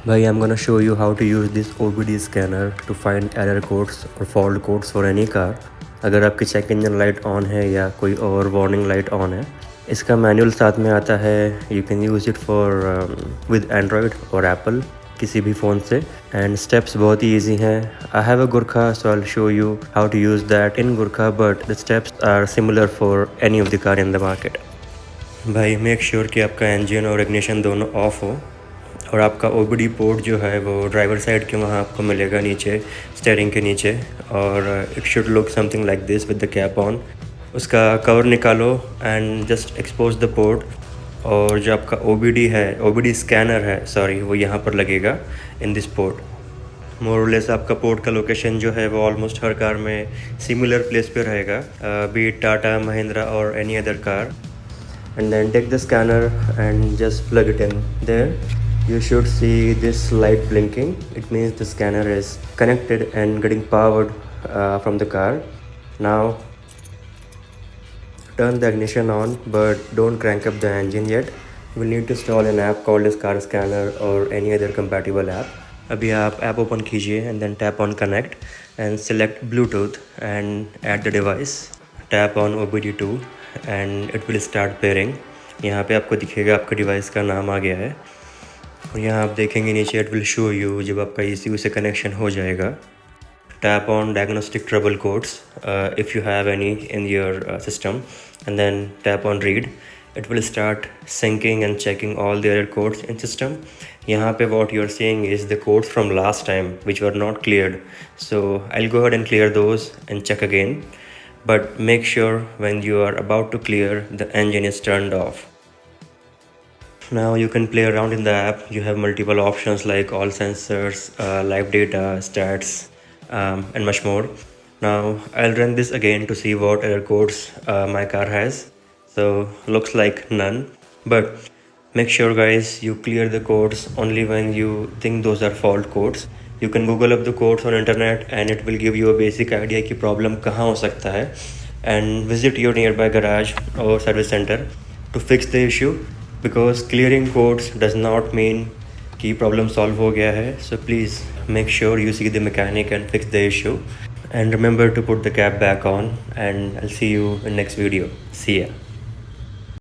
Bhai, I'm gonna show you how to use this OBD scanner to find error codes or fault codes for any car. अगर आपकी check engine light on है या कोई और warning light on है, इसका manual साथ में आता है. You can use it for with Android और एप्पल किसी भी फ़ोन से. एंड स्टेप्स बहुत ही ईजी हैं. I have a Gurkha, so I show you how to use that in Gurkha, but the steps are similar for any of the car in the market. भाई make sure कि आपका engine और ignition दोनों of हो और आपका OBD port जो है वो ड्राइवर साइड के वहाँ आपको मिलेगा नीचे, स्टीयरिंग के नीचे. और it should look something like this with the cap on. उसका कवर निकालो and just expose the port. और जो आपका OBD है, OBD स्कैनर है सॉरी, वो यहाँ पर लगेगा इन दिस पोर्ट. मोरलेस आपका पोर्ट का लोकेशन जो है वो ऑलमोस्ट हर कार में सिमिलर प्लेस पे रहेगा, बी टाटा, महिंद्रा और any other car. And then take the scanner and just plug it in there. You should see this light blinking. It means the scanner is connected and getting powered from the car. Now turn the ignition on, but don't crank up the engine yet. You will need to install an app called as Car Scanner or any other compatible app. अभी आप app open कीजिए and then tap on connect and select Bluetooth and add the device. Tap on OBD2 and it will start pairing. यहाँ पे आपको दिखेगा आपका device का नाम आ गया है और यहाँ आप देखेंगे नीचे इट विल शो यू जब आपका ECU से कनेक्शन हो जाएगा. Tap on diagnostic trouble codes if you have any in your system, and then tap on read. It will start syncing and checking all the error codes in system. यहाँ पे what you're seeing is the codes from last time which were not cleared, so I'll go ahead and clear those and check again. But make sure when you are about to clear, the engine is turned off. Now you can play around in the app. You have multiple options like all sensors, live data, stats, and much more. Now I'll run this again to see what error codes my car has. So looks like none, but make sure guys you clear the codes only when you think those are fault codes. You can Google up the codes on internet and it will give you a basic idea कि problem कहाँ हो सकता है, and visit your nearby garage or service center to fix the issue, because clearing codes does not mean कि problem solve हो गया है. So please make sure you see the mechanic and fix the issue, and remember to put the cap back on, and I'll see you in next video. See ya.